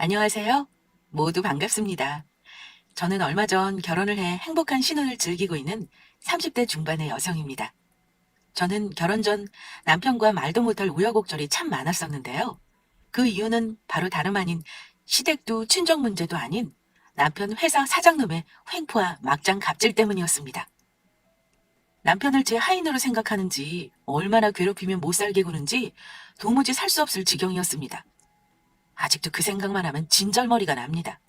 안녕하세요. 모두 반갑습니다. 저는 얼마 전 결혼을 해 행복한 신혼을 즐기고 있는 30대 중반의 여성입니다. 저는 결혼 전 남편과 말도 못할 우여곡절이 참 많았었는데요. 그 이유는 바로 다름 아닌 시댁도 친정 문제도 아닌 남편 회사 사장놈의 횡포와 막장 갑질 때문이었습니다. 남편을 제 하인으로 생각하는지 얼마나 괴롭히면 못 살게 구는지 도무지 살 수 없을 지경이었습니다. 아직도 그 생각만 하면 진절머리가 납니다.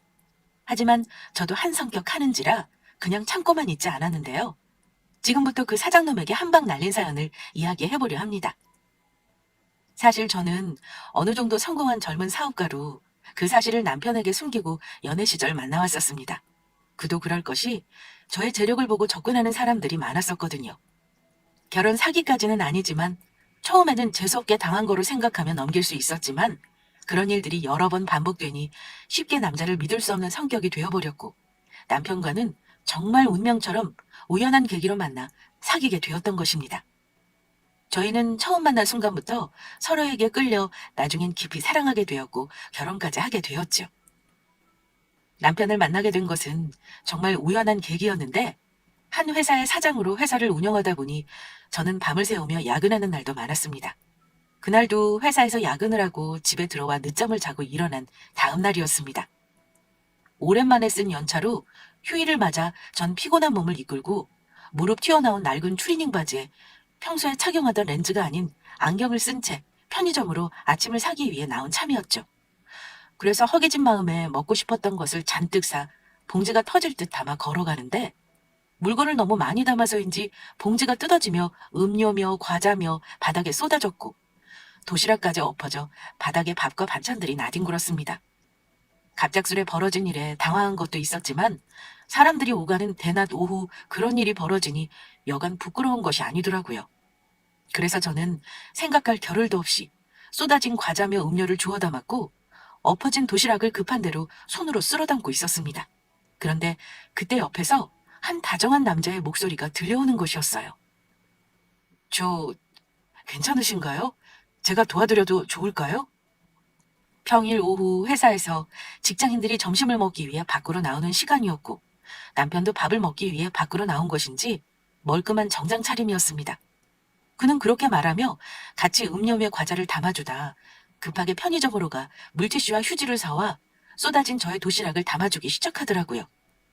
하지만 저도 한 성격 하는지라 그냥 참고만 있지 않았는데요. 지금부터 그 사장놈에게 한 방 날린 사연을 이야기해보려 합니다. 사실 저는 어느 정도 성공한 젊은 사업가로 그 사실을 남편에게 숨기고 연애 시절 만나왔었습니다. 그도 그럴 것이 저의 재력을 보고 접근하는 사람들이 많았었거든요. 결혼 사기까지는 아니지만 처음에는 재수없게 당한 거로 생각하며 넘길 수 있었지만 그런 일들이 여러 번 반복되니 쉽게 남자를 믿을 수 없는 성격이 되어버렸고 남편과는 정말 운명처럼 우연한 계기로 만나 사귀게 되었던 것입니다. 저희는 처음 만난 순간부터 서로에게 끌려 나중엔 깊이 사랑하게 되었고 결혼까지 하게 되었죠. 남편을 만나게 된 것은 정말 우연한 계기였는데 한 회사의 사장으로 회사를 운영하다 보니 저는 밤을 새우며 야근하는 날도 많았습니다. 그날도 회사에서 야근을 하고 집에 들어와 늦잠을 자고 일어난 다음 날이었습니다. 오랜만에 쓴 연차로 휴일을 맞아 전 피곤한 몸을 이끌고 무릎 튀어나온 낡은 추리닝 바지에 평소에 착용하던 렌즈가 아닌 안경을 쓴 채 편의점으로 아침을 사기 위해 나온 참이었죠. 그래서 허기진 마음에 먹고 싶었던 것을 잔뜩 사 봉지가 터질 듯 담아 걸어가는데 물건을 너무 많이 담아서인지 봉지가 뜯어지며 음료며 과자며 바닥에 쏟아졌고 도시락까지 엎어져 바닥에 밥과 반찬들이 나뒹굴었습니다. 갑작스레 벌어진 일에 당황한 것도 있었지만 사람들이 오가는 대낮 오후 그런 일이 벌어지니 여간 부끄러운 것이 아니더라고요. 그래서 저는 생각할 겨를도 없이 쏟아진 과자며 음료를 주워 담았고 엎어진 도시락을 급한 대로 손으로 쓸어 담고 있었습니다. 그런데 그때 옆에서 한 다정한 남자의 목소리가 들려오는 것이었어요. 저 괜찮으신가요? 제가 도와드려도 좋을까요? 평일 오후 회사에서 직장인들이 점심을 먹기 위해 밖으로 나오는 시간이었고 남편도 밥을 먹기 위해 밖으로 나온 것인지 멀끔한 정장 차림이었습니다. 그는 그렇게 말하며 같이 음료며 과자를 담아주다 급하게 편의점으로 가 물티슈와 휴지를 사와 쏟아진 저의 도시락을 담아주기 시작하더라고요.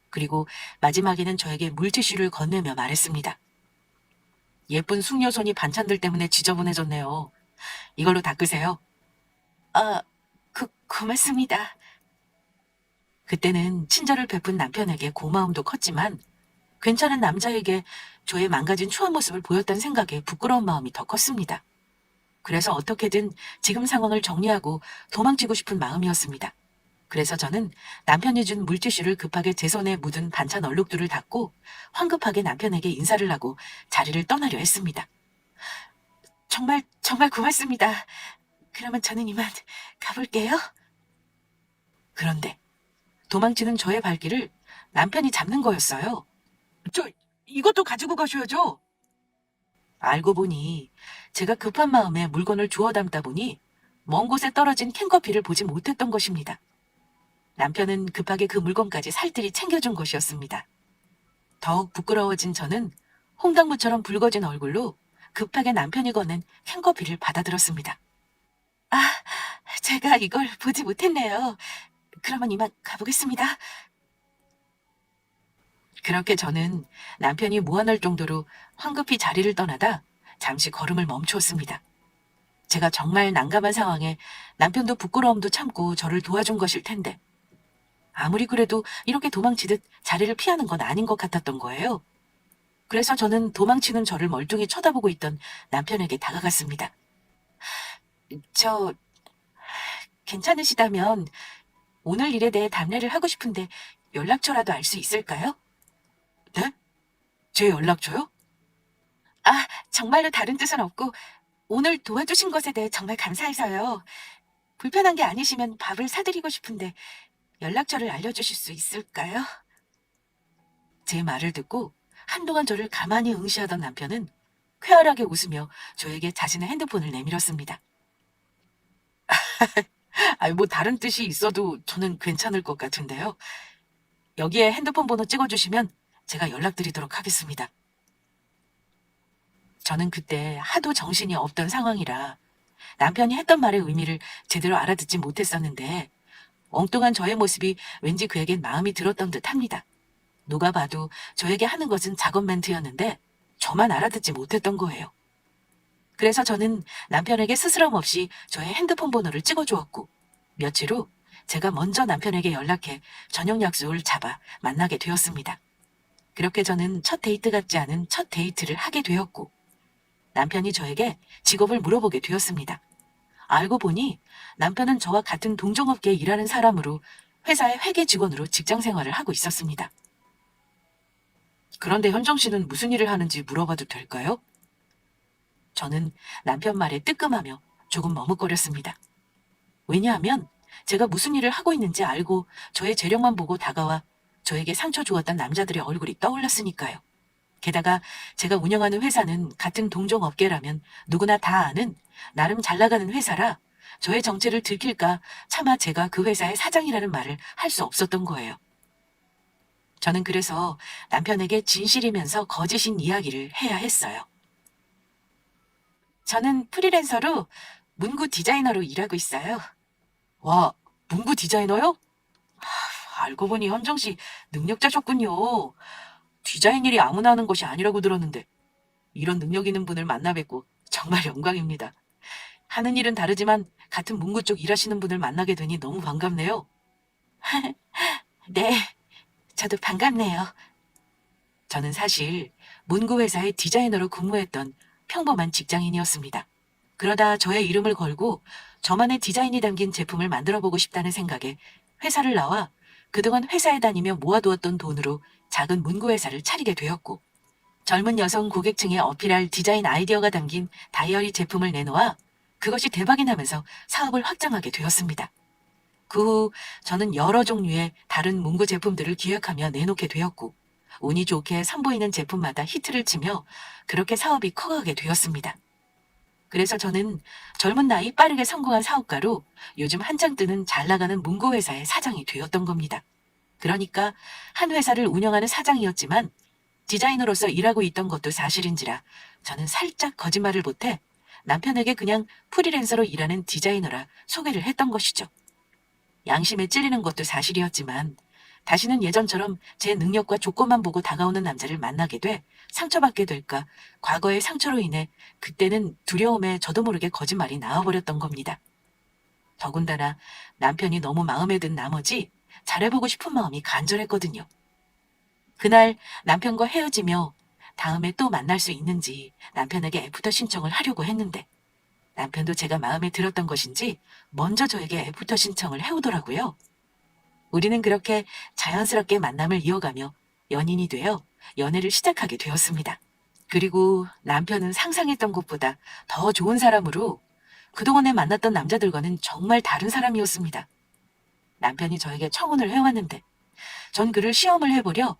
그리고 마지막에는 저에게 물티슈를 건네며 말했습니다. 예쁜 숙녀손이 반찬들 때문에 지저분해졌네요. 이걸로 닦으세요. 아, 고맙습니다. 그때는 친절을 베푼 남편에게 고마움도 컸지만 괜찮은 남자에게 저의 망가진 추한 모습을 보였다는 생각에 부끄러운 마음이 더 컸습니다. 그래서 어떻게든 지금 상황을 정리하고 도망치고 싶은 마음이었습니다. 그래서 저는 남편이 준 물티슈를 급하게 제 손에 묻은 반찬 얼룩들을 닦고 황급하게 남편에게 인사를 하고 자리를 떠나려 했습니다. 정말 고맙습니다. 그러면 저는 이만 가볼게요. 그런데 도망치는 저의 발길을 남편이 잡는 거였어요. 이것도 가지고 가셔야죠. 알고 보니 제가 급한 마음에 물건을 주워 담다 보니 먼 곳에 떨어진 캔커피를 보지 못했던 것입니다. 남편은 급하게 그 물건까지 살뜰히 챙겨준 것이었습니다. 더욱 부끄러워진 저는 홍당무처럼 붉어진 얼굴로 급하게 남편이 건넨 캔커피를 받아들었습니다. 아, 제가 이걸 보지 못했네요. 그러면 이만 가보겠습니다. 그렇게 저는 남편이 무안할 정도로 황급히 자리를 떠나다 잠시 걸음을 멈추었습니다. 제가 정말 난감한 상황에 남편도 부끄러움도 참고 저를 도와준 것일 텐데 아무리 그래도 이렇게 도망치듯 자리를 피하는 건 아닌 것 같았던 거예요. 그래서 저는 도망치는 저를 멀뚱히 쳐다보고 있던 남편에게 다가갔습니다. 저 괜찮으시다면 오늘 일에 대해 답례를 하고 싶은데 연락처라도 알 수 있을까요? 네? 제 연락처요? 아, 정말로 다른 뜻은 없고 오늘 도와주신 것에 대해 정말 감사해서요. 불편한 게 아니시면 밥을 사드리고 싶은데 연락처를 알려주실 수 있을까요? 제 말을 듣고 한동안 저를 가만히 응시하던 남편은 쾌활하게 웃으며 저에게 자신의 핸드폰을 내밀었습니다. 아니, 뭐 다른 뜻이 있어도 저는 괜찮을 것 같은데요. 여기에 핸드폰 번호 찍어주시면 제가 연락드리도록 하겠습니다. 저는 그때 하도 정신이 없던 상황이라 남편이 했던 말의 의미를 제대로 알아듣지 못했었는데 엉뚱한 저의 모습이 왠지 그에겐 마음이 들었던 듯합니다. 누가 봐도 저에게 하는 것은 작업 멘트였는데 저만 알아듣지 못했던 거예요. 그래서 저는 남편에게 스스럼 없이 저의 핸드폰 번호를 찍어주었고 며칠 후 제가 먼저 남편에게 연락해 저녁 약속을 잡아 만나게 되었습니다. 그렇게 저는 첫 데이트 같지 않은 첫 데이트를 하게 되었고 남편이 저에게 직업을 물어보게 되었습니다. 알고 보니 남편은 저와 같은 동종업계에 일하는 사람으로 회사의 회계 직원으로 직장 생활을 하고 있었습니다. 그런데 현정 씨는 무슨 일을 하는지 물어봐도 될까요? 저는 남편 말에 뜨끔하며 조금 머뭇거렸습니다. 왜냐하면 제가 무슨 일을 하고 있는지 알고 저의 재력만 보고 다가와 저에게 상처 주었던 남자들의 얼굴이 떠올랐으니까요. 게다가 제가 운영하는 회사는 같은 동종업계라면 누구나 다 아는 나름 잘 나가는 회사라 저의 정체를 들킬까 차마 제가 그 회사의 사장이라는 말을 할 수 없었던 거예요. 저는 그래서 남편에게 진실이면서 거짓인 이야기를 해야 했어요. 저는 프리랜서로 문구 디자이너로 일하고 있어요. 와, 문구 디자이너요? 알고 보니 현정 씨 능력자셨군요. 디자인 일이 아무나 하는 것이 아니라고 들었는데 이런 능력 있는 분을 만나 뵙고 정말 영광입니다. 하는 일은 다르지만 같은 문구 쪽 일하시는 분을 만나게 되니 너무 반갑네요. 네, 저도 반갑네요. 저는 사실 문구 회사의 디자이너로 근무했던 평범한 직장인이었습니다. 그러다 저의 이름을 걸고 저만의 디자인이 담긴 제품을 만들어보고 싶다는 생각에 회사를 나와 그동안 회사에 다니며 모아두었던 돈으로 작은 문구 회사를 차리게 되었고 젊은 여성 고객층에 어필할 디자인 아이디어가 담긴 다이어리 제품을 내놓아 그것이 대박이 나면서 사업을 확장하게 되었습니다. 그 후 저는 여러 종류의 다른 문구 제품들을 기획하며 내놓게 되었고 운이 좋게 선보이는 제품마다 히트를 치며 그렇게 사업이 커가게 되었습니다. 그래서 저는 젊은 나이 빠르게 성공한 사업가로 요즘 한창 뜨는 잘 나가는 문구 회사의 사장이 되었던 겁니다. 그러니까 한 회사를 운영하는 사장이었지만 디자이너로서 일하고 있던 것도 사실인지라 저는 살짝 거짓말을 못해 남편에게 그냥 프리랜서로 일하는 디자이너라 소개를 했던 것이죠. 양심에 찔리는 것도 사실이었지만 다시는 예전처럼 제 능력과 조건만 보고 다가오는 남자를 만나게 돼 상처받게 될까 과거의 상처로 인해 그때는 두려움에 저도 모르게 거짓말이 나와버렸던 겁니다. 더군다나 남편이 너무 마음에 든 나머지 잘해보고 싶은 마음이 간절했거든요. 그날 남편과 헤어지며 다음에 또 만날 수 있는지 남편에게 애프터 신청을 하려고 했는데 남편도 제가 마음에 들었던 것인지 먼저 저에게 애프터 신청을 해오더라고요. 우리는 그렇게 자연스럽게 만남을 이어가며 연인이 되어 연애를 시작하게 되었습니다. 그리고 남편은 상상했던 것보다 더 좋은 사람으로 그동안에 만났던 남자들과는 정말 다른 사람이었습니다. 남편이 저에게 청혼을 해왔는데 전 그를 시험을 해보려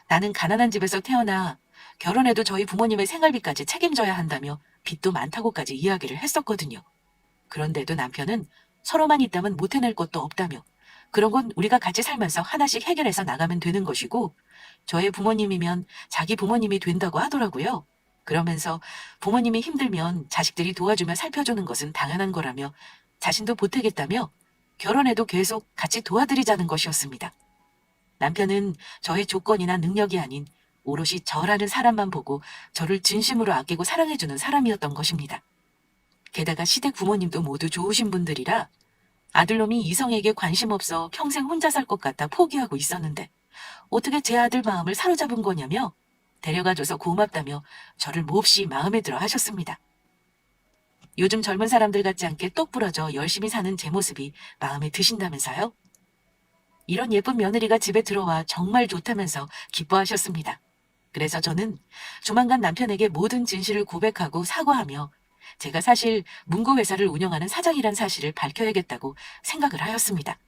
나는 가난한 집에서 태어나 결혼해도 저희 부모님의 생활비까지 책임져야 한다며 빚도 많다고까지 이야기를 했었거든요. 그런데도 남편은 서로만 있다면 못 해낼 것도 없다며 그런 건 우리가 같이 살면서 하나씩 해결해서 나가면 되는 것이고 저의 부모님이면 자기 부모님이 된다고 하더라고요. 그러면서 부모님이 힘들면 자식들이 도와주며 살펴주는 것은 당연한 거라며 자신도 보태겠다며 결혼해도 계속 같이 도와드리자는 것이었습니다. 남편은 저의 조건이나 능력이 아닌 오롯이 저라는 사람만 보고 저를 진심으로 아끼고 사랑해주는 사람이었던 것입니다. 게다가 시댁 부모님도 모두 좋으신 분들이라 아들놈이 이성에게 관심 없어 평생 혼자 살 것 같아 포기하고 있었는데 어떻게 제 아들 마음을 사로잡은 거냐며 데려가줘서 고맙다며 저를 몹시 마음에 들어 하셨습니다. 요즘 젊은 사람들 같지 않게 똑 부러져 열심히 사는 제 모습이 마음에 드신다면서요? 이런 예쁜 며느리가 집에 들어와 정말 좋다면서 기뻐하셨습니다. 그래서 저는 조만간 남편에게 모든 진실을 고백하고 사과하며 제가 사실 문구 회사를 운영하는 사장이란 사실을 밝혀야겠다고 생각을 하였습니다.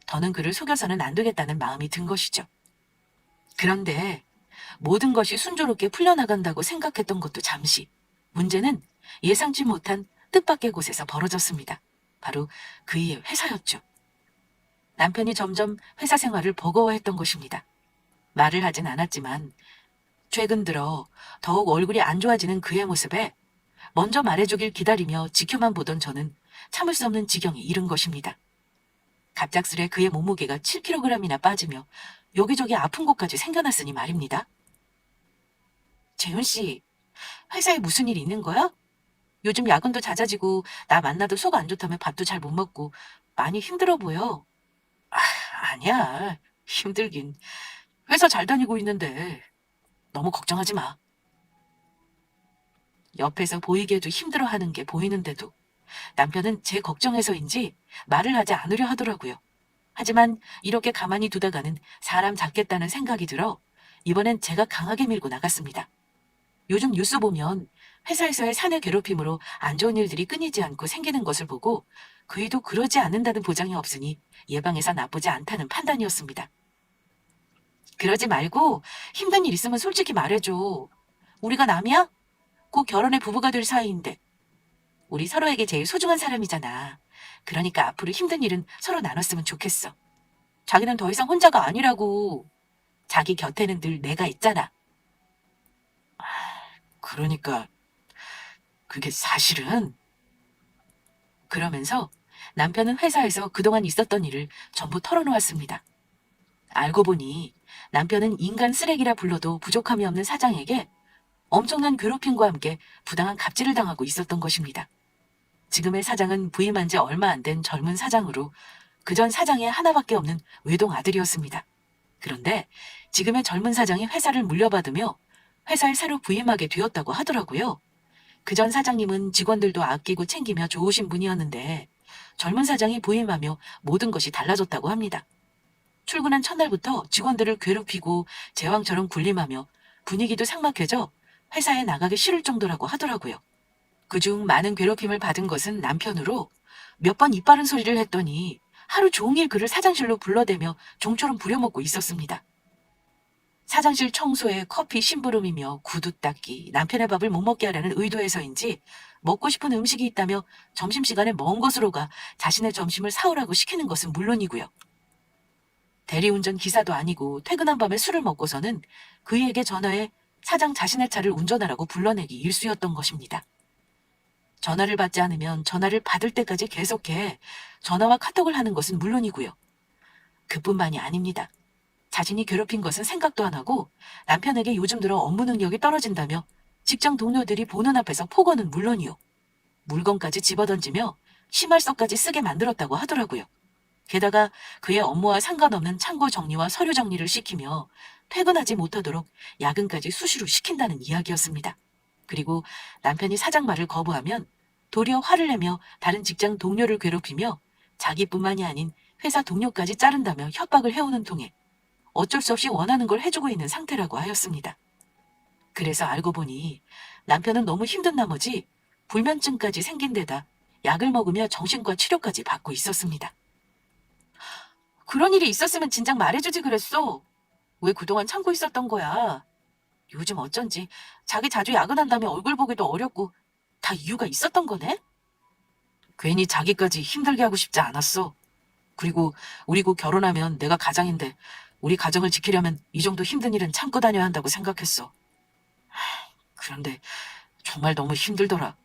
더는 그를 속여서는 안 되겠다는 마음이 든 것이죠. 그런데 모든 것이 순조롭게 풀려나간다고 생각했던 것도 잠시 문제는 예상치 못한 뜻밖의 곳에서 벌어졌습니다. 바로 그의 회사였죠. 남편이 점점 회사 생활을 버거워했던 것입니다. 말을 하진 않았지만 최근 들어 더욱 얼굴이 안 좋아지는 그의 모습에 먼저 말해주길 기다리며 지켜만 보던 저는 참을 수 없는 지경에 이른 것입니다. 갑작스레 그의 몸무게가 7kg이나 빠지며 여기저기 아픈 곳까지 생겨났으니 말입니다. 재훈 씨, 회사에 무슨 일 있는 거야? 요즘 야근도 잦아지고 나 만나도 속 안 좋다며 밥도 잘 못 먹고 많이 힘들어 보여. 아, 아니야. 힘들긴. 회사 잘 다니고 있는데 너무 걱정하지 마. 옆에서 보이게도 힘들어하는 게 보이는데도 남편은 제 걱정해서인지 말을 하지 않으려 하더라고요. 하지만 이렇게 가만히 두다가는 사람 잡겠다는 생각이 들어 이번엔 제가 강하게 밀고 나갔습니다. 요즘 뉴스 보면 회사에서의 사내 괴롭힘으로 안 좋은 일들이 끊이지 않고 생기는 것을 보고 그이도 그러지 않는다는 보장이 없으니 예방해서 나쁘지 않다는 판단이었습니다. 그러지 말고 힘든 일 있으면 솔직히 말해줘. 우리가 남이야? 곧 결혼해 부부가 될 사이인데. 우리 서로에게 제일 소중한 사람이잖아. 그러니까 앞으로 힘든 일은 서로 나눴으면 좋겠어. 자기는 더 이상 혼자가 아니라고. 자기 곁에는 늘 내가 있잖아. 그러니까 그게 사실은. 그러면서 남편은 회사에서 그동안 있었던 일을 전부 털어놓았습니다. 알고 보니 남편은 인간 쓰레기라 불러도 부족함이 없는 사장에게 엄청난 괴롭힘과 함께 부당한 갑질을 당하고 있었던 것입니다. 지금의 사장은 부임한 지 얼마 안 된 젊은 사장으로 그전 사장의 하나밖에 없는 외동 아들이었습니다. 그런데 지금의 젊은 사장이 회사를 물려받으며 회사에 새로 부임하게 되었다고 하더라고요. 그전 사장님은 직원들도 아끼고 챙기며 좋으신 분이었는데 젊은 사장이 부임하며 모든 것이 달라졌다고 합니다. 출근한 첫날부터 직원들을 괴롭히고 제왕처럼 군림하며 분위기도 삭막해져 회사에 나가기 싫을 정도라고 하더라고요. 그중 많은 괴롭힘을 받은 것은 남편으로 몇 번 입바른 소리를 했더니 하루 종일 그를 사장실로 불러대며 종처럼 부려먹고 있었습니다. 사장실 청소에 커피 심부름이며 구두 닦기, 남편의 밥을 못 먹게 하려는 의도에서인지 먹고 싶은 음식이 있다며 점심시간에 먼 곳으로 가 자신의 점심을 사오라고 시키는 것은 물론이고요. 대리운전 기사도 아니고 퇴근한 밤에 술을 먹고서는 그에게 전화해 사장 자신의 차를 운전하라고 불러내기 일쑤였던 것입니다. 전화를 받지 않으면 전화를 받을 때까지 계속해 전화와 카톡을 하는 것은 물론이고요. 그뿐만이 아닙니다. 자신이 괴롭힌 것은 생각도 안 하고 남편에게 요즘 들어 업무 능력이 떨어진다며 직장 동료들이 보는 앞에서 폭언은 물론이요. 물건까지 집어던지며 심할서까지 쓰게 만들었다고 하더라고요. 게다가 그의 업무와 상관없는 창고 정리와 서류 정리를 시키며 퇴근하지 못하도록 야근까지 수시로 시킨다는 이야기였습니다. 그리고 남편이 사장 말을 거부하면 도리어 화를 내며 다른 직장 동료를 괴롭히며 자기뿐만이 아닌 회사 동료까지 자른다며 협박을 해오는 통에 어쩔 수 없이 원하는 걸 해주고 있는 상태라고 하였습니다. 그래서 알고 보니 남편은 너무 힘든 나머지 불면증까지 생긴 데다 약을 먹으며 정신과 치료까지 받고 있었습니다. 그런 일이 있었으면 진작 말해주지 그랬어. 왜 그동안 참고 있었던 거야? 요즘 어쩐지 자기 자주 야근한다며 얼굴 보기도 어렵고 다 이유가 있었던 거네? 괜히 자기까지 힘들게 하고 싶지 않았어. 그리고 우리 곧 결혼하면 내가 가장인데 우리 가정을 지키려면 이 정도 힘든 일은 참고 다녀야 한다고 생각했어. 그런데 정말 너무 힘들더라.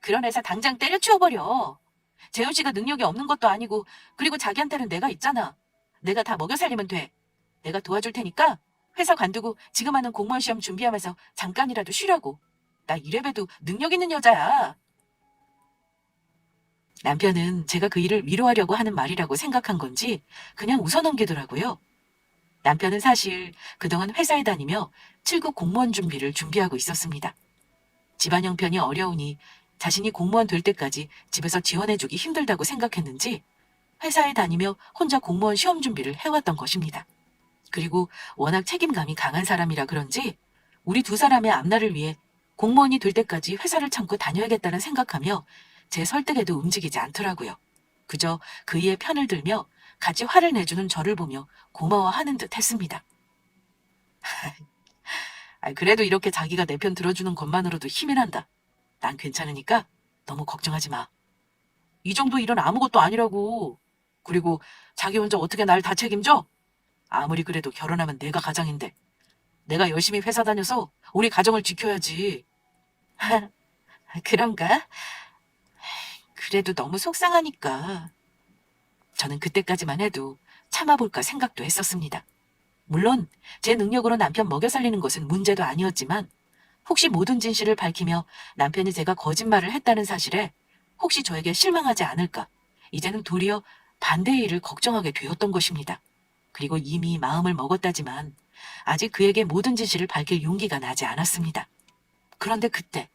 그런 회사 당장 때려치워버려. 재훈 씨가 능력이 없는 것도 아니고 그리고 자기한테는 내가 있잖아. 내가 다 먹여 살리면 돼. 내가 도와줄 테니까 회사 관두고 지금 하는 공무원 시험 준비하면서 잠깐이라도 쉬라고. 나 이래봬도 능력 있는 여자야. 남편은 제가 그 일을 위로하려고 하는 말이라고 생각한 건지 그냥 웃어넘기더라고요. 남편은 사실 그동안 회사에 다니며 7급 공무원 준비를 준비하고 있었습니다. 집안 형편이 어려우니 자신이 공무원 될 때까지 집에서 지원해주기 힘들다고 생각했는지 회사에 다니며 혼자 공무원 시험 준비를 해왔던 것입니다. 그리고 워낙 책임감이 강한 사람이라 그런지 우리 두 사람의 앞날을 위해 공무원이 될 때까지 회사를 참고 다녀야겠다는 생각하며 제 설득에도 움직이지 않더라고요. 그저 그이의 편을 들며 같이 화를 내주는 저를 보며 고마워하는 듯 했습니다. 그래도 이렇게 자기가 내 편 들어주는 것만으로도 힘이 난다. 난 괜찮으니까 너무 걱정하지 마. 이 정도 일은 아무것도 아니라고. 그리고 자기 혼자 어떻게 날 다 책임져? 아무리 그래도 결혼하면 내가 가장인데. 내가 열심히 회사 다녀서 우리 가정을 지켜야지. 그런가? 그래도 너무 속상하니까. 저는 그때까지만 해도 참아볼까 생각도 했었습니다. 물론 제 능력으로 남편 먹여 살리는 것은 문제도 아니었지만 혹시 모든 진실을 밝히며 남편이 제가 거짓말을 했다는 사실에 혹시 저에게 실망하지 않을까 이제는 도리어 반대의 일을 걱정하게 되었던 것입니다. 그리고 이미 마음을 먹었다지만 아직 그에게 모든 진실을 밝힐 용기가 나지 않았습니다. 그런데 그때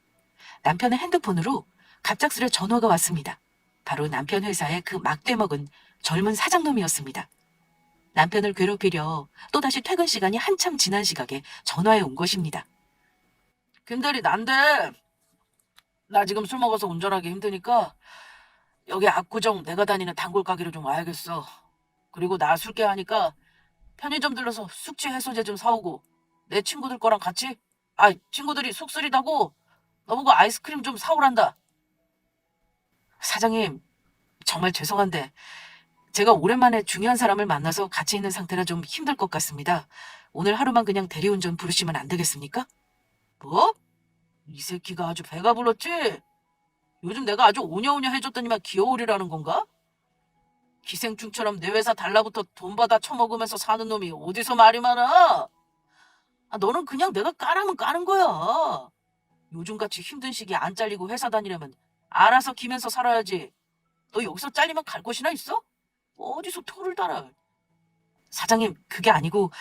남편의 핸드폰으로 갑작스레 전화가 왔습니다. 바로 남편 회사의 그 막대 먹은 젊은 사장놈이었습니다. 남편을 괴롭히려 또다시 퇴근 시간이 한참 지난 시각에 전화해 온 것입니다. 김대리, 난데 나 지금 술 먹어서 운전하기 힘드니까 여기 압구정 내가 다니는 단골 가게로 좀 와야겠어. 그리고 나 술게 하니까 편의점 들러서 숙취 해소제 좀 사오고 내 친구들 거랑 같이 친구들이 속 쓰리다고 너보고 아이스크림 좀 사오란다. 사장님, 정말 죄송한데 제가 오랜만에 중요한 사람을 만나서 같이 있는 상태라 좀 힘들 것 같습니다. 오늘 하루만 그냥 대리운전 부르시면 안 되겠습니까? 뭐? 이 새끼가 아주 배가 불렀지? 요즘 내가 아주 오냐오냐 해줬더니만 기어오리라는 건가? 기생충처럼 내 회사 달라붙어 돈 받아 처먹으면서 사는 놈이 어디서 말이 많아? 너는 그냥 내가 까라면 까는 거야. 요즘같이 힘든 시기에 안 잘리고 회사 다니려면 알아서 기면서 살아야지. 너 여기서 잘리면 갈 곳이나 있어? 어디서 토를 달아. 사장님, 그게 아니고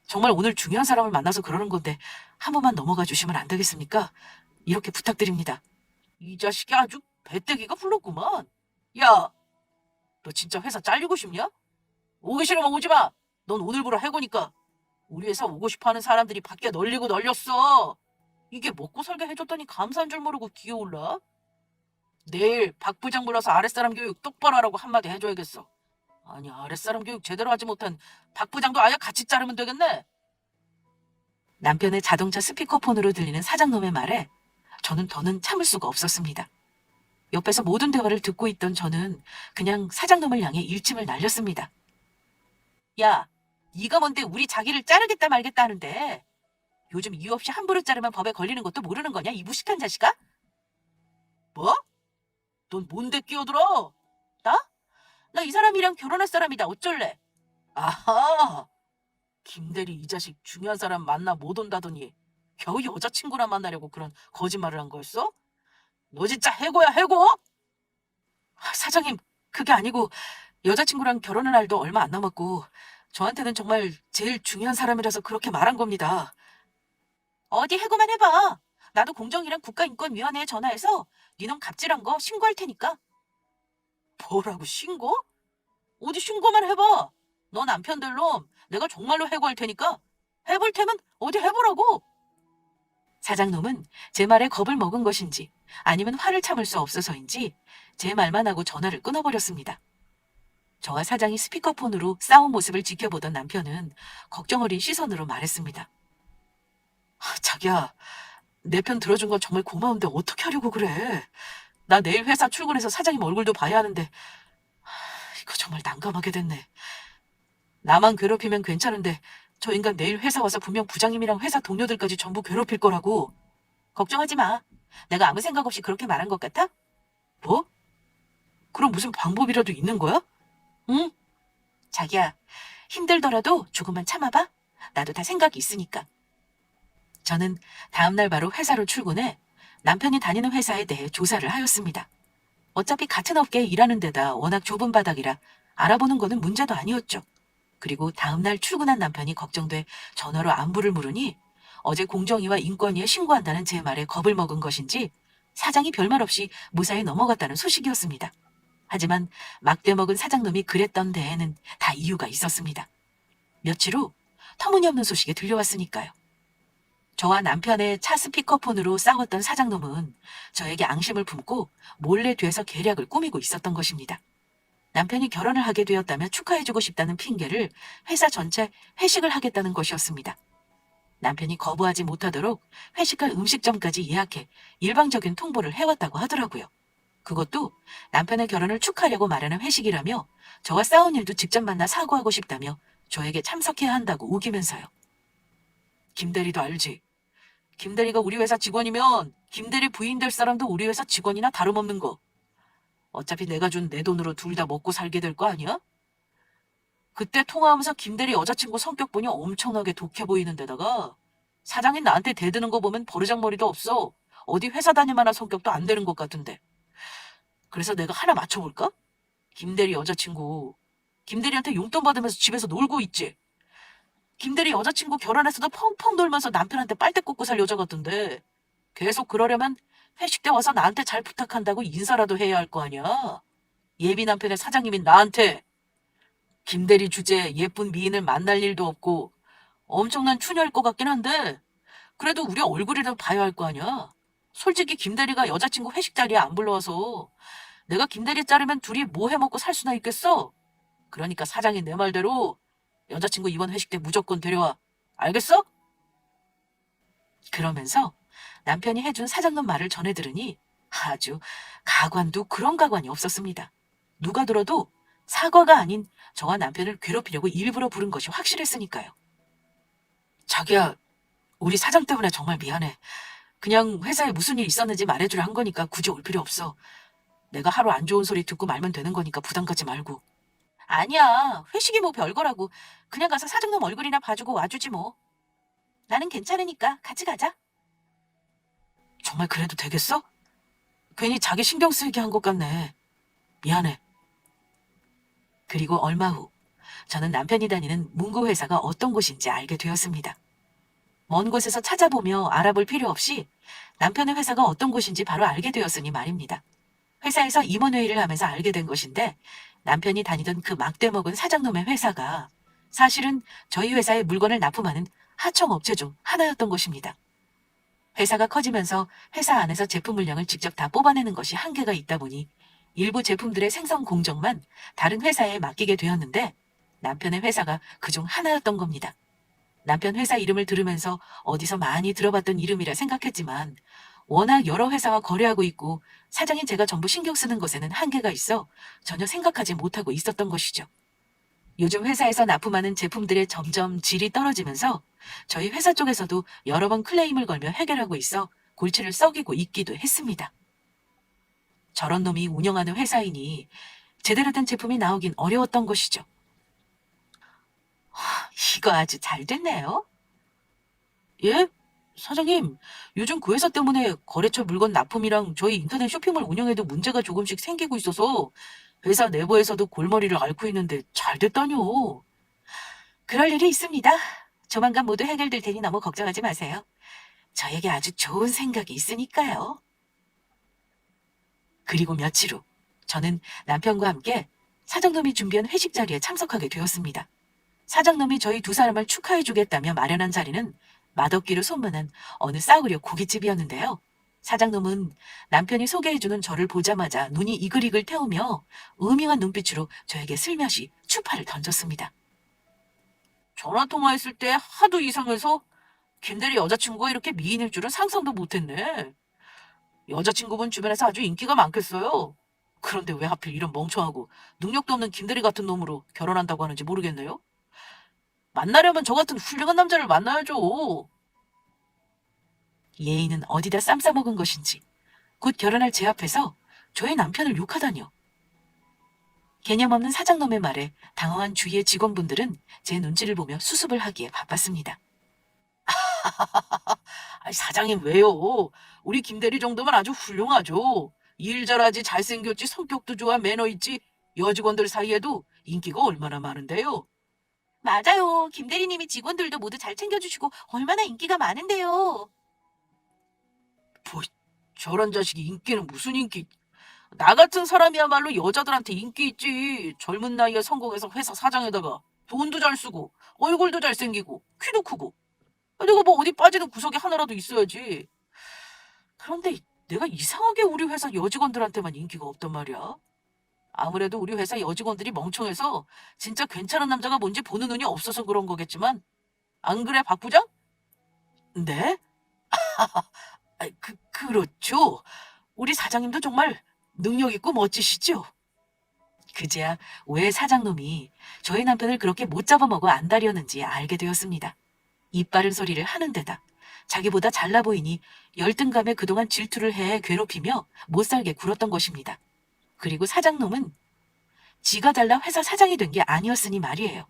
정말 오늘 중요한 사람을 만나서 그러는 건데 한 번만 넘어가 주시면 안 되겠습니까? 이렇게 부탁드립니다. 이 자식이 아주 배때기가 불렀구만. 야, 너 진짜 회사 잘리고 싶냐? 오기 싫으면 오지 마. 넌 오늘부로 해고니까. 우리 회사 오고 싶어하는 사람들이 밖에 널리고 널렸어. 이게 먹고 살게 해줬더니 감사한 줄 모르고 기어올라. 내일 박 부장 불러서 아랫사람 교육 똑바로 하라고 한마디 해줘야겠어. 아니, 아랫사람 교육 제대로 하지 못한 박 부장도 아예 같이 자르면 되겠네. 남편의 자동차 스피커폰으로 들리는 사장놈의 말에 저는 더는 참을 수가 없었습니다. 옆에서 모든 대화를 듣고 있던 저는 그냥 사장놈을 향해 일침을 날렸습니다. 야, 네가 뭔데 우리 자기를 자르겠다 말겠다 하는데 요즘 이유 없이 함부로 자르면 법에 걸리는 것도 모르는 거냐, 이 무식한 자식아? 뭐? 넌 뭔데 끼어들어? 나? 나 이 사람이랑 결혼할 사람이다. 어쩔래? 아하! 김대리 이 자식 중요한 사람 만나 못 온다더니 겨우 여자친구나 만나려고 그런 거짓말을 한 거였어? 너 진짜 해고야, 해고? 사장님, 그게 아니고 여자친구랑 결혼할 날도 얼마 안 남았고 저한테는 정말 제일 중요한 사람이라서 그렇게 말한 겁니다. 어디 해고만 해봐. 나도 공정이랑 국가인권위원회에 전화해서 니놈 갑질한 거 신고할 테니까. 뭐라고, 신고? 어디 신고만 해봐. 너 남편들 놈 내가 정말로 해고할 테니까 해볼 테면 어디 해보라고. 사장놈은 제 말에 겁을 먹은 것인지 아니면 화를 참을 수 없어서인지 제 말만 하고 전화를 끊어버렸습니다. 저와 사장이 스피커폰으로 싸운 모습을 지켜보던 남편은 걱정 어린 시선으로 말했습니다. 자기야, 내 편 들어준 건 정말 고마운데 어떻게 하려고 그래? 나 내일 회사 출근해서 사장님 얼굴도 봐야 하는데 이거 정말 난감하게 됐네. 나만 괴롭히면 괜찮은데 저 인간 내일 회사 와서 분명 부장님이랑 회사 동료들까지 전부 괴롭힐 거라고. 걱정하지 마. 내가 아무 생각 없이 그렇게 말한 것 같아? 뭐? 그럼 무슨 방법이라도 있는 거야? 응? 자기야, 힘들더라도 조금만 참아봐. 나도 다 생각이 있으니까. 저는 다음날 바로 회사로 출근해 남편이 다니는 회사에 대해 조사를 하였습니다. 어차피 같은 업계에 일하는 데다 워낙 좁은 바닥이라 알아보는 거는 문제도 아니었죠. 그리고 다음날 출근한 남편이 걱정돼 전화로 안부를 물으니 어제 공정위와 인권위에 신고한다는 제 말에 겁을 먹은 것인지 사장이 별말 없이 무사히 넘어갔다는 소식이었습니다. 하지만 막대 먹은 사장놈이 그랬던 데에는 다 이유가 있었습니다. 며칠 후 터무니없는 소식이 들려왔으니까요. 저와 남편의 차 스피커폰으로 싸웠던 사장놈은 저에게 앙심을 품고 몰래 뒤에서 계략을 꾸미고 있었던 것입니다. 남편이 결혼을 하게 되었다며 축하해주고 싶다는 핑계를 회사 전체 회식을 하겠다는 것이었습니다. 남편이 거부하지 못하도록 회식할 음식점까지 예약해 일방적인 통보를 해왔다고 하더라고요. 그것도 남편의 결혼을 축하하려고 마련한 회식이라며 저와 싸운 일도 직접 만나 사과하고 싶다며 저에게 참석해야 한다고 우기면서요. 김대리도 알지? 김대리가 우리 회사 직원이면 김대리 부인 될 사람도 우리 회사 직원이나 다름없는 거. 어차피 내가 준 내 돈으로 둘 다 먹고 살게 될 거 아니야? 그때 통화하면서 김대리 여자친구 성격 보니 엄청나게 독해 보이는 데다가 사장이 나한테 대드는 거 보면 버르장머리도 없어. 어디 회사 다닐 만한 성격도 안 되는 것 같은데. 그래서 내가 하나 맞춰볼까? 김대리 여자친구. 김대리한테 용돈 받으면서 집에서 놀고 있지. 김대리 여자친구 결혼해서도 펑펑 놀면서 남편한테 빨대 꽂고 살 여자 같던데. 계속 그러려면 회식 때 와서 나한테 잘 부탁한다고 인사라도 해야 할 거 아니야. 예비 남편의 사장님인 나한테. 김대리 주제에 예쁜 미인을 만날 일도 없고 엄청난 추녀일 것 같긴 한데 그래도 우리 얼굴이라도 봐야 할 거 아니야. 솔직히 김대리가 여자친구 회식 자리에 안 불러와서 내가 김대리 자르면 둘이 뭐 해먹고 살 수나 있겠어? 그러니까 사장이 내 말대로 여자친구 이번 회식 때 무조건 데려와. 알겠어? 그러면서 남편이 해준 사장님 말을 전해 들으니 아주 가관도 그런 가관이 없었습니다. 누가 들어도 사과가 아닌 저와 남편을 괴롭히려고 일부러 부른 것이 확실했으니까요. 자기야, 우리 사장 때문에 정말 미안해. 그냥 회사에 무슨 일 있었는지 말해주려 한 거니까 굳이 올 필요 없어. 내가 하루 안 좋은 소리 듣고 말면 되는 거니까 부담 갖지 말고. 아니야, 회식이 뭐 별거라고. 그냥 가서 사장님 얼굴이나 봐주고 와주지 뭐. 나는 괜찮으니까 같이 가자. 정말 그래도 되겠어? 괜히 자기 신경 쓰이게 한 것 같네. 미안해. 그리고 얼마 후 저는 남편이 다니는 문구 회사가 어떤 곳인지 알게 되었습니다. 먼 곳에서 찾아보며 알아볼 필요 없이 남편의 회사가 어떤 곳인지 바로 알게 되었으니 말입니다. 회사에서 임원회의를 하면서 알게 된 것인데 남편이 다니던 그 막대 먹은 사장놈의 회사가 사실은 저희 회사에 물건을 납품하는 하청업체 중 하나였던 것입니다. 회사가 커지면서 회사 안에서 제품 물량을 직접 다 뽑아내는 것이 한계가 있다 보니 일부 제품들의 생성 공정만 다른 회사에 맡기게 되었는데 남편의 회사가 그중 하나였던 겁니다. 남편 회사 이름을 들으면서 어디서 많이 들어봤던 이름이라 생각했지만 워낙 여러 회사와 거래하고 있고 사장인 제가 전부 신경 쓰는 것에는 한계가 있어 전혀 생각하지 못하고 있었던 것이죠. 요즘 회사에서 납품하는 제품들의 점점 질이 떨어지면서 저희 회사 쪽에서도 여러 번 클레임을 걸며 해결하고 있어 골치를 썩이고 있기도 했습니다. 저런 놈이 운영하는 회사이니 제대로 된 제품이 나오긴 어려웠던 것이죠. 이거 아주 잘 됐네요. 예? 사장님, 요즘 그 회사 때문에 거래처 물건 납품이랑 저희 인터넷 쇼핑몰 운영에도 문제가 조금씩 생기고 있어서 회사 내부에서도 골머리를 앓고 있는데 잘 됐다뇨. 그럴 일이 있습니다. 조만간 모두 해결될 테니 너무 걱정하지 마세요. 저에게 아주 좋은 생각이 있으니까요. 그리고 며칠 후 저는 남편과 함께 사장님이 준비한 회식 자리에 참석하게 되었습니다. 사장님이 저희 두 사람을 축하해주겠다며 마련한 자리는 맛없기로 소문난 어느 싸구려 고깃집이었는데요. 사장님은 남편이 소개해주는 저를 보자마자 눈이 이글이글 태우며 음흉한 눈빛으로 저에게 슬며시 추파를 던졌습니다. 전화통화했을 때 하도 이상해서 김대리 여자친구가 이렇게 미인일 줄은 상상도 못했네. 여자친구분 주변에서 아주 인기가 많겠어요. 그런데 왜 하필 이런 멍청하고 능력도 없는 김대리 같은 놈으로 결혼한다고 하는지 모르겠네요. 만나려면 저 같은 훌륭한 남자를 만나야죠. 예의는 어디다 쌈 싸먹은 것인지 곧 결혼할 제 앞에서 저의 남편을 욕하다니요. 개념 없는 사장놈의 말에 당황한 주위의 직원분들은 제 눈치를 보며 수습을 하기에 바빴습니다. 사장님 왜요? 우리 김대리 정도면 아주 훌륭하죠. 일 잘하지 잘생겼지 성격도 좋아 매너 있지 여직원들 사이에도 인기가 얼마나 많은데요. 맞아요. 김대리님이 직원들도 모두 잘 챙겨주시고 얼마나 인기가 많은데요. 뭐 저런 자식이 인기는 무슨 인기. 나 같은 사람이야말로 여자들한테 인기 있지. 젊은 나이에 성공해서 회사 사장에다가 돈도 잘 쓰고 얼굴도 잘생기고 키도 크고 내가 뭐 어디 빠지는 구석이 하나라도 있어야지. 그런데 내가 이상하게 우리 회사 여직원들한테만 인기가 없단 말이야. 아무래도 우리 회사 여직원들이 멍청해서 진짜 괜찮은 남자가 뭔지 보는 눈이 없어서 그런 거겠지만 안 그래 박 부장? 네? 그렇죠. 우리 사장님도 정말 능력 있고 멋지시죠? 그제야 왜 사장놈이 저희 남편을 그렇게 못 잡아먹어 안달이었는지 알게 되었습니다. 입 바른 소리를 하는 데다 자기보다 잘나 보이니 열등감에 그동안 질투를 해 괴롭히며 못살게 굴었던 것입니다. 그리고 사장놈은 지가 달라 회사 사장이 된 게 아니었으니 말이에요.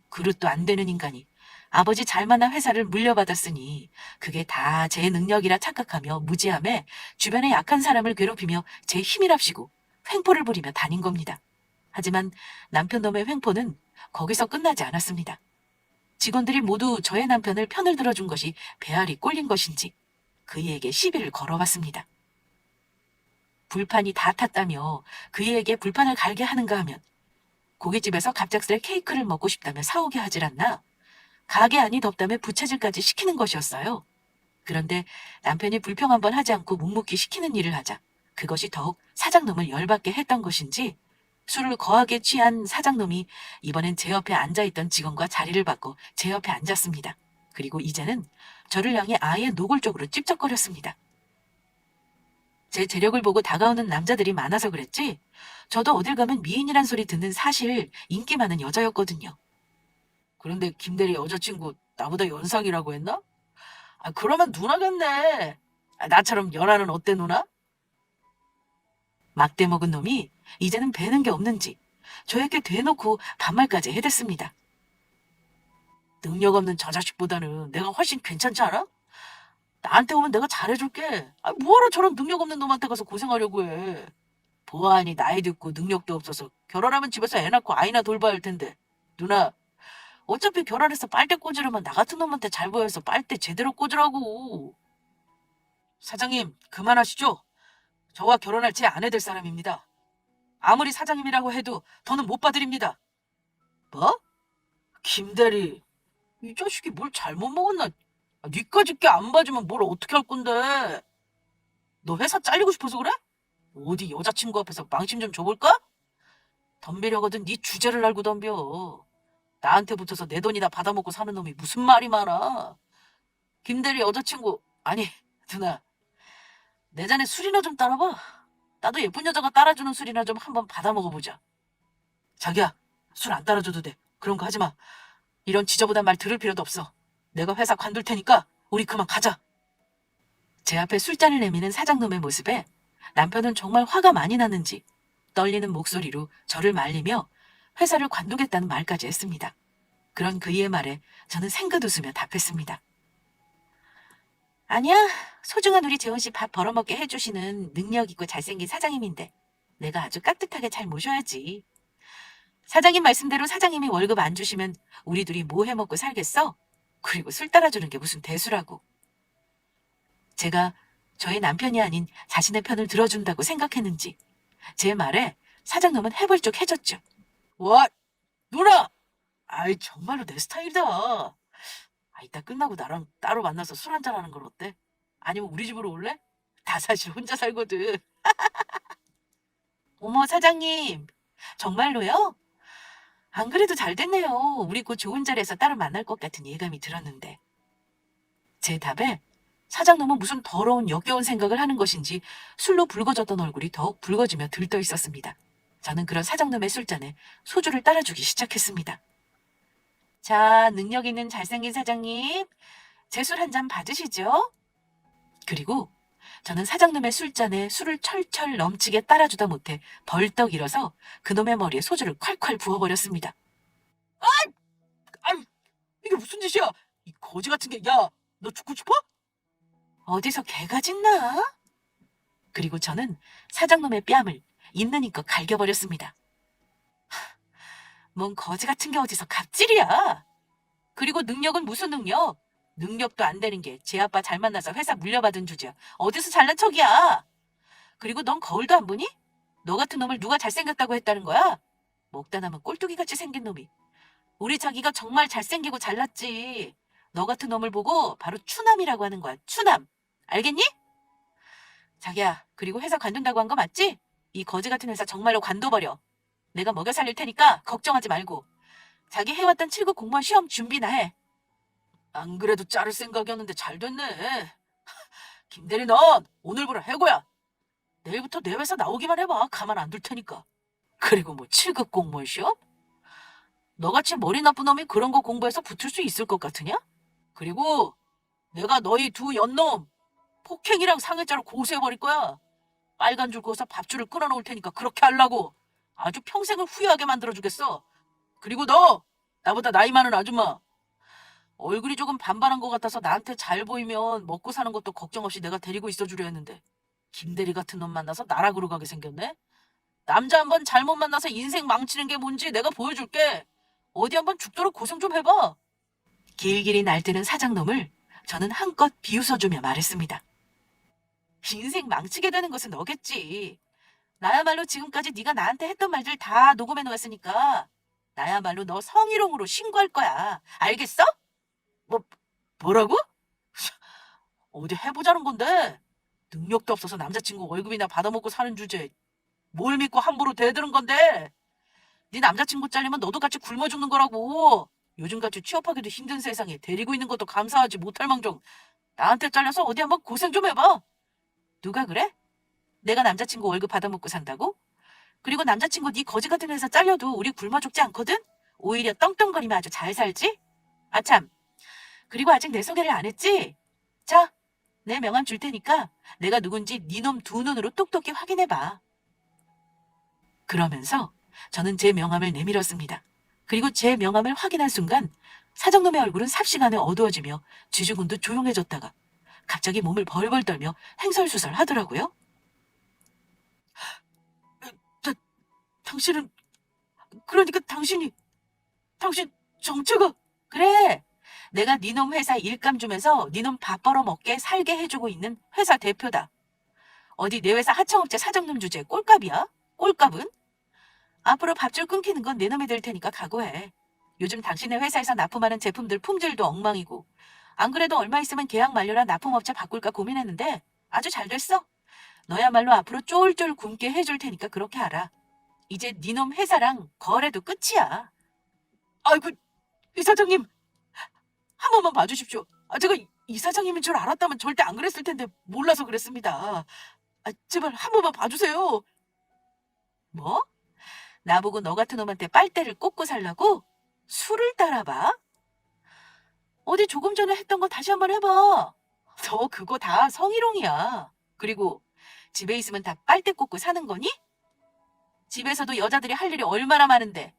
그릇도 안 되는 인간이 아버지 잘 만난 회사를 물려받았으니 그게 다 제 능력이라 착각하며 무지함에 주변의 약한 사람을 괴롭히며 제 힘이랍시고 횡포를 부리며 다닌 겁니다. 하지만 남편놈의 횡포는 거기서 끝나지 않았습니다. 직원들이 모두 저의 남편을 편을 들어준 것이 배알이 꼴린 것인지 그이에게 시비를 걸어왔습니다. 불판이 다 탔다며 그이에게 불판을 갈게 하는가 하면 고깃집에서 갑작스레 케이크를 먹고 싶다며 사오게 하질 않나 가게 안이 덥다며 부채질까지 시키는 것이었어요. 그런데 남편이 불평 한번 하지 않고 묵묵히 시키는 일을 하자 그것이 더욱 사장놈을 열받게 했던 것인지 술을 거하게 취한 사장놈이 이번엔 제 옆에 앉아있던 직원과 자리를 바꿔 제 옆에 앉았습니다. 그리고 이제는 저를 향해 아예 노골적으로 찝쩍거렸습니다. 제 재력을 보고 다가오는 남자들이 많아서 그랬지 저도 어딜 가면 미인이란 소리 듣는 사실 인기 많은 여자였거든요. 그런데 김대리 여자친구 나보다 연상이라고 했나? 그러면 누나겠네. 나처럼 연하는 어때 누나? 막대 먹은 놈이 이제는 배는 게 없는지 저에게 대놓고 반말까지 해댔습니다. 능력 없는 저 자식보다는 내가 훨씬 괜찮지 않아? 나한테 오면 내가 잘해줄게. 뭐하러 저런 능력 없는 놈한테 가서 고생하려고 해. 보아하니 나이도 있고 능력도 없어서 결혼하면 집에서 애 낳고 아이나 돌봐야 할 텐데. 누나, 어차피 결혼해서 빨대 꽂으려면 나 같은 놈한테 잘 보여서 빨대 제대로 꽂으라고. 사장님, 그만하시죠. 저와 결혼할 제 아내 될 사람입니다. 아무리 사장님이라고 해도 더는 못 봐드립니다. 뭐? 김대리, 이 자식이 뭘 잘못 먹었나? 니까짓 게 안 봐주면 뭘 어떻게 할 건데? 너 회사 잘리고 싶어서 그래? 어디 여자친구 앞에서 망심 좀 줘볼까? 덤비려거든 네 주제를 알고 덤벼. 나한테 붙어서 내 돈이나 받아먹고 사는 놈이 무슨 말이 많아. 김대리 여자친구, 아니 누나, 내 잔에 술이나 좀 따라봐. 나도 예쁜 여자가 따라주는 술이나 좀 한번 받아먹어보자. 자기야, 술 안 따라줘도 돼. 그런 거 하지 마. 이런 지저분한 말 들을 필요도 없어. 내가 회사 관둘 테니까 우리 그만 가자. 제 앞에 술잔을 내미는 사장놈의 모습에 남편은 정말 화가 많이 났는지 떨리는 목소리로 저를 말리며 회사를 관두겠다는 말까지 했습니다. 그런 그이의 말에 저는 생긋 웃으며 답했습니다. 아니야, 소중한 우리 재원 씨 밥 벌어먹게 해주시는 능력 있고 잘생긴 사장님인데 내가 아주 깍듯하게 잘 모셔야지. 사장님 말씀대로 사장님이 월급 안 주시면 우리 둘이 뭐 해먹고 살겠어? 그리고 술 따라주는 게 무슨 대수라고. 제가 저의 남편이 아닌 자신의 편을 들어준다고 생각했는지 제 말에 사장님은 해벌쩍해졌죠. 와, 누나! 아이 정말로 내 스타일이다. 이따 끝나고 나랑 따로 만나서 술 한잔 하는 건 어때? 아니면 우리 집으로 올래? 나 사실 혼자 살거든. 어머 사장님, 정말로요? 안 그래도 잘 됐네요. 우리 곧 좋은 자리에서 따로 만날 것 같은 예감이 들었는데. 제 답에 사장님은 무슨 더러운 역겨운 생각을 하는 것인지 술로 붉어졌던 얼굴이 더욱 붉어지며 들떠 있었습니다. 저는 그런 사장님의 술잔에 소주를 따라주기 시작했습니다. 자, 능력 있는 잘생긴 사장님, 제 술 한 잔 받으시죠? 그리고 저는 사장님의 술잔에 술을 철철 넘치게 따라주다 못해 벌떡 일어서 그놈의 머리에 소주를 콸콸 부어버렸습니다. 아이, 이게 무슨 짓이야? 이 거지 같은 게, 야, 너 죽고 싶어? 어디서 개가 짖나? 그리고 저는 사장놈의 뺨을 있는 힘껏 갈겨버렸습니다. 뭔 거지 같은 게 어디서 갑질이야? 그리고 능력은 무슨 능력? 능력도 안 되는 게 제 아빠 잘 만나서 회사 물려받은 주제야. 어디서 잘난 척이야? 그리고 넌 거울도 안 보니? 너 같은 놈을 누가 잘생겼다고 했다는 거야? 먹다 남은 꼴뚜기같이 생긴 놈이. 우리 자기가 정말 잘생기고 잘났지. 너 같은 놈을 보고 바로 추남이라고 하는 거야. 추남. 알겠니? 자기야, 그리고 회사 관둔다고 한 거 맞지? 이 거지 같은 회사 정말로 관둬버려. 내가 먹여 살릴 테니까 걱정하지 말고. 자기 해왔던 7급 공무원 시험 준비나 해. 안 그래도 자를 생각이었는데 잘 됐네. 김대리 넌 오늘부로 해고야. 내일부터 내 회사 나오기만 해봐. 가만 안 둘 테니까. 그리고 뭐 7급 공무원 시험? 너같이 머리 나쁜 놈이 그런 거 공부해서 붙을 수 있을 것 같으냐? 그리고 내가 너희 두 연놈 폭행이랑 상해죄로 고소해버릴 거야. 빨간 줄 그어서 밥줄을 끊어놓을 테니까 그렇게 하려고. 아주 평생을 후회하게 만들어주겠어. 그리고 너 나보다 나이 많은 아줌마. 얼굴이 조금 반반한 것 같아서 나한테 잘 보이면 먹고 사는 것도 걱정 없이 내가 데리고 있어주려 했는데 김대리 같은 놈 만나서 나락으로 가게 생겼네. 남자 한번 잘못 만나서 인생 망치는 게 뭔지 내가 보여줄게. 어디 한번 죽도록 고생 좀 해봐. 길길이 날뛰는 사장놈을 저는 한껏 비웃어주며 말했습니다. 인생 망치게 되는 것은 너겠지. 나야말로 지금까지 네가 나한테 했던 말들 다 녹음해 놓았으니까 나야말로 너 성희롱으로 신고할 거야. 알겠어? 뭐라고? 어디 해보자는 건데. 능력도 없어서 남자친구 월급이나 받아먹고 사는 주제에 뭘 믿고 함부로 대드는 건데. 네 남자친구 잘리면 너도 같이 굶어 죽는 거라고. 요즘같이 취업하기도 힘든 세상에 데리고 있는 것도 감사하지 못할 망정 나한테 잘려서 어디 한번 고생 좀 해봐. 누가 그래? 내가 남자친구 월급 받아먹고 산다고? 그리고 남자친구 네 거지 같은 회사 잘려도 우리 굶어 죽지 않거든? 오히려 떵떵거리면 아주 잘 살지? 아참, 그리고 아직 내 소개를 안 했지? 자, 내 명함 줄 테니까 내가 누군지 네 놈 두 눈으로 똑똑히 확인해봐. 그러면서 저는 제 명함을 내밀었습니다. 그리고 제 명함을 확인한 순간 사장놈의 얼굴은 삽시간에 어두워지며 쥐주군도 조용해졌다가 갑자기 몸을 벌벌 떨며 횡설수설 하더라고요. 당신은, 그러니까 당신 정체가. 그래, 내가 니놈 회사 일감 주면서 니놈 밥 벌어먹게 살게 해주고 있는 회사 대표다. 어디 내 회사 하청업체 사장놈 주제에 꼴값이야? 꼴값은? 앞으로 밥줄 끊기는 건 내 놈이 될 테니까 각오해. 요즘 당신의 회사에서 납품하는 제품들 품질도 엉망이고 안 그래도 얼마 있으면 계약 만료라 납품업체 바꿀까 고민했는데 아주 잘 됐어. 너야말로 앞으로 쫄쫄 굶게 해줄 테니까 그렇게 알아. 이제 니놈 회사랑 거래도 끝이야. 아이고, 이 사장님, 한 번만 봐주십시오. 제가 이 사장님인 줄 알았다면 절대 안 그랬을 텐데 몰라서 그랬습니다. 제발 한 번만 봐주세요. 뭐? 나보고 너 같은 놈한테 빨대를 꽂고 살라고? 술을 따라봐? 어디 조금 전에 했던 거 다시 한번 해봐. 너 그거 다 성희롱이야. 그리고 집에 있으면 다 빨대 꽂고 사는 거니? 집에서도 여자들이 할 일이 얼마나 많은데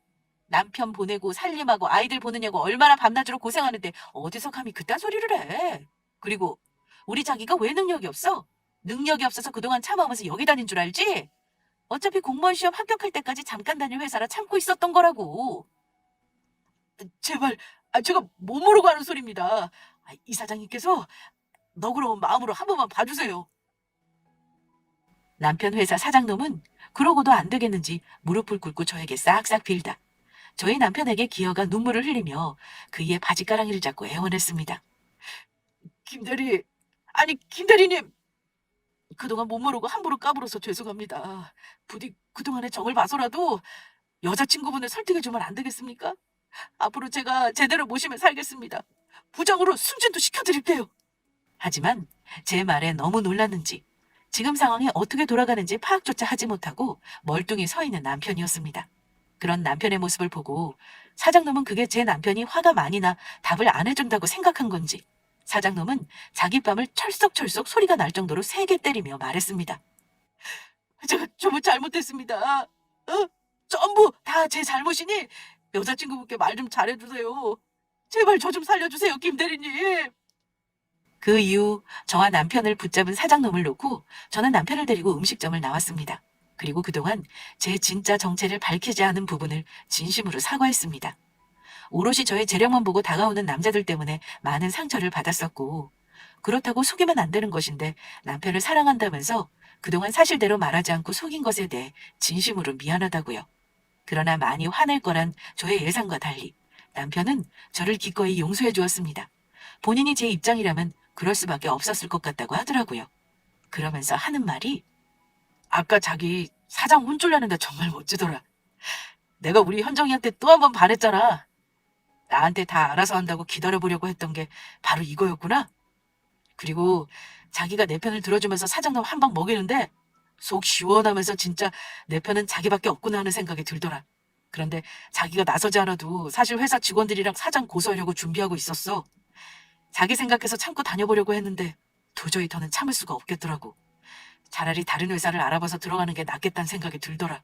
남편 보내고 살림하고 아이들 보느냐고 얼마나 밤낮으로 고생하는데 어디서 감히 그딴 소리를 해. 그리고 우리 자기가 왜 능력이 없어? 능력이 없어서 그동안 참아오면서 여기 다닌 줄 알지? 어차피 공무원 시험 합격할 때까지 잠깐 다닐 회사라 참고 있었던 거라고. 제발, 제가 못 모르고 하는 소리입니다. 이 사장님께서 너그러운 마음으로 한 번만 봐주세요. 남편 회사 사장놈은 그러고도 안 되겠는지 무릎을 꿇고 저에게 싹싹 빌다 저희 남편에게 기어가 눈물을 흘리며 그의 바지가랑이를 잡고 애원했습니다. 김대리, 아니 김대리님, 그동안 못 모르고 함부로 까불어서 죄송합니다. 부디 그동안의 정을 봐서라도 여자친구분을 설득해주면 안 되겠습니까? 앞으로 제가 제대로 모시면 살겠습니다. 부장으로 승진도 시켜드릴게요. 하지만 제 말에 너무 놀랐는지 지금 상황이 어떻게 돌아가는지 파악조차 하지 못하고 멀뚱히 서 있는 남편이었습니다. 그런 남편의 모습을 보고 사장놈은 그게 제 남편이 화가 많이 나 답을 안 해준다고 생각한 건지 사장놈은 자기 뺨을 철썩철썩 소리가 날 정도로 세게 때리며 말했습니다. 제가 전부 잘못했습니다. 전부 다 제 잘못이니 여자친구분께 말 좀 잘해주세요. 제발 저 좀 살려주세요, 김대리님. 그 이후 저와 남편을 붙잡은 사장놈을 놓고 저는 남편을 데리고 음식점을 나왔습니다. 그리고 그동안 제 진짜 정체를 밝히지 않은 부분을 진심으로 사과했습니다. 오롯이 저의 재력만 보고 다가오는 남자들 때문에 많은 상처를 받았었고 그렇다고 속이면 안 되는 것인데 남편을 사랑한다면서 그동안 사실대로 말하지 않고 속인 것에 대해 진심으로 미안하다고요. 그러나 많이 화낼 거란 저의 예상과 달리 남편은 저를 기꺼이 용서해 주었습니다. 본인이 제 입장이라면 그럴 수밖에 없었을 것 같다고 하더라고요. 그러면서 하는 말이 아까 자기 사장 혼쭐내는데 정말 멋지더라. 내가 우리 현정이한테 또 한 번 반했잖아. 나한테 다 알아서 한다고 기다려보려고 했던 게 바로 이거였구나. 그리고 자기가 내 편을 들어주면서 사장님 한 방 먹이는데 속 시원하면서 진짜 내 편은 자기밖에 없구나 하는 생각이 들더라. 그런데 자기가 나서지 않아도 사실 회사 직원들이랑 사장 고소하려고 준비하고 있었어. 자기 생각해서 참고 다녀보려고 했는데 도저히 더는 참을 수가 없겠더라고. 차라리 다른 회사를 알아봐서 들어가는 게 낫겠다는 생각이 들더라.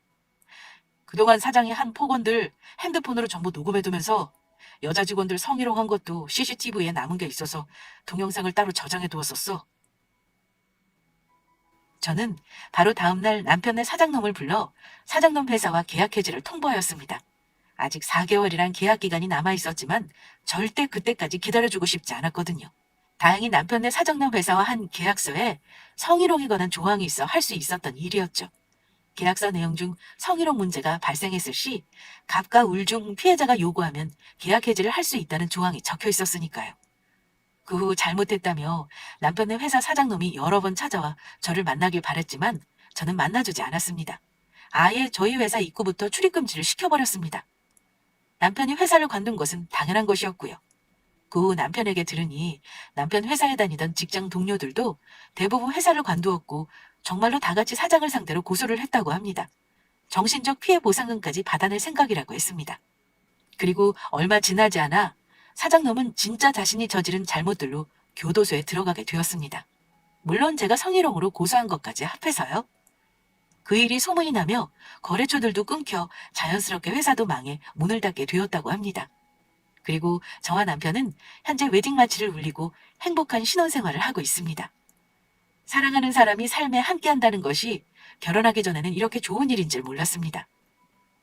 그동안 사장이 한 폭언들 핸드폰으로 전부 녹음해두면서 여자 직원들 성희롱한 것도 CCTV에 남은 게 있어서 동영상을 따로 저장해 두었었어. 저는 바로 다음날 남편의 사장놈을 불러 사장놈 회사와 계약 해지를 통보하였습니다. 아직 4개월이란 계약 기간이 남아 있었지만 절대 그때까지 기다려주고 싶지 않았거든요. 다행히 남편의 사장놈 회사와 한 계약서에 성희롱에 관한 조항이 있어 할 수 있었던 일이었죠. 계약서 내용 중 성희롱 문제가 발생했을 시 갑과 울 중 피해자가 요구하면 계약 해지를 할 수 있다는 조항이 적혀 있었으니까요. 그 후 잘못했다며 남편의 회사 사장놈이 여러 번 찾아와 저를 만나길 바랬지만 저는 만나주지 않았습니다. 아예 저희 회사 입구부터 출입금지를 시켜버렸습니다. 남편이 회사를 관둔 것은 당연한 것이었고요. 그 후 남편에게 들으니 남편 회사에 다니던 직장 동료들도 대부분 회사를 관두었고 정말로 다 같이 사장을 상대로 고소를 했다고 합니다. 정신적 피해 보상금까지 받아낼 생각이라고 했습니다. 그리고 얼마 지나지 않아 사장놈은 진짜 자신이 저지른 잘못들로 교도소에 들어가게 되었습니다. 물론 제가 성희롱으로 고소한 것까지 합해서요. 그 일이 소문이 나며 거래처들도 끊겨 자연스럽게 회사도 망해 문을 닫게 되었다고 합니다. 그리고 저와 남편은 현재 웨딩 마치를 울리고 행복한 신혼생활을 하고 있습니다. 사랑하는 사람이 삶에 함께한다는 것이 결혼하기 전에는 이렇게 좋은 일인 줄 몰랐습니다.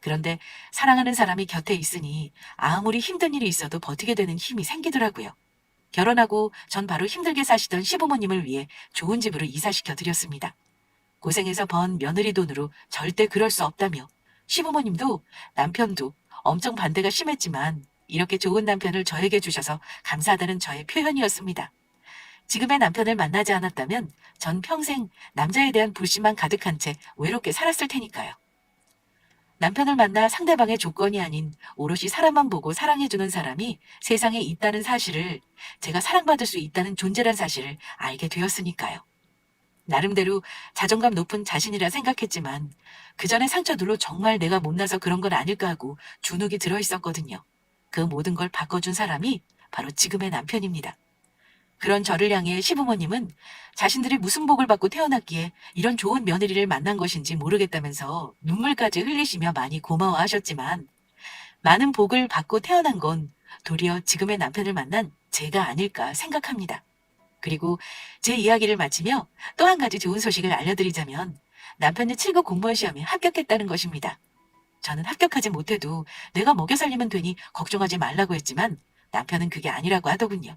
그런데 사랑하는 사람이 곁에 있으니 아무리 힘든 일이 있어도 버티게 되는 힘이 생기더라고요. 결혼하고 전 바로 힘들게 사시던 시부모님을 위해 좋은 집으로 이사시켜 드렸습니다. 고생해서 번 며느리 돈으로 절대 그럴 수 없다며 시부모님도 남편도 엄청 반대가 심했지만 이렇게 좋은 남편을 저에게 주셔서 감사하다는 저의 표현이었습니다. 지금의 남편을 만나지 않았다면 전 평생 남자에 대한 불신만 가득한 채 외롭게 살았을 테니까요. 남편을 만나 상대방의 조건이 아닌 오롯이 사람만 보고 사랑해주는 사람이 세상에 있다는 사실을, 제가 사랑받을 수 있다는 존재란 사실을 알게 되었으니까요. 나름대로 자존감 높은 자신이라 생각했지만 그 전에 상처들로 정말 내가 못나서 그런 건 아닐까 하고 주눅이 들어있었거든요. 그 모든 걸 바꿔준 사람이 바로 지금의 남편입니다. 그런 저를 향해 시부모님은 자신들이 무슨 복을 받고 태어났기에 이런 좋은 며느리를 만난 것인지 모르겠다면서 눈물까지 흘리시며 많이 고마워하셨지만 많은 복을 받고 태어난 건 도리어 지금의 남편을 만난 제가 아닐까 생각합니다. 그리고 제 이야기를 마치며 또 한 가지 좋은 소식을 알려드리자면 남편이 7급 공무원 시험에 합격했다는 것입니다. 저는 합격하지 못해도 내가 먹여 살리면 되니 걱정하지 말라고 했지만 남편은 그게 아니라고 하더군요.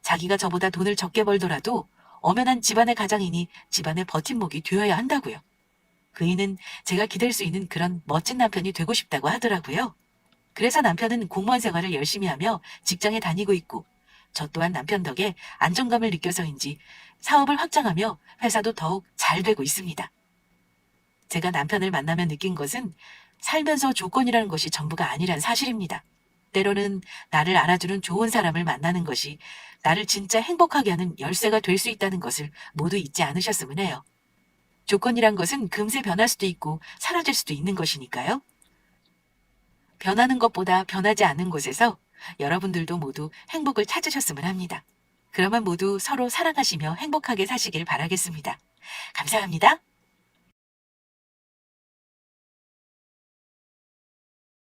자기가 저보다 돈을 적게 벌더라도 엄연한 집안의 가장이니 집안의 버팀목이 되어야 한다고요. 그이는 제가 기댈 수 있는 그런 멋진 남편이 되고 싶다고 하더라고요. 그래서 남편은 공무원 생활을 열심히 하며 직장에 다니고 있고 저 또한 남편 덕에 안정감을 느껴서인지 사업을 확장하며 회사도 더욱 잘 되고 있습니다. 제가 남편을 만나며 느낀 것은 살면서 조건이라는 것이 전부가 아니란 사실입니다. 때로는 나를 알아주는 좋은 사람을 만나는 것이 나를 진짜 행복하게 하는 열쇠가 될 수 있다는 것을 모두 잊지 않으셨으면 해요. 조건이란 것은 금세 변할 수도 있고 사라질 수도 있는 것이니까요. 변하는 것보다 변하지 않는 곳에서 여러분들도 모두 행복을 찾으셨으면 합니다. 그러면 모두 서로 사랑하시며 행복하게 사시길 바라겠습니다. 감사합니다.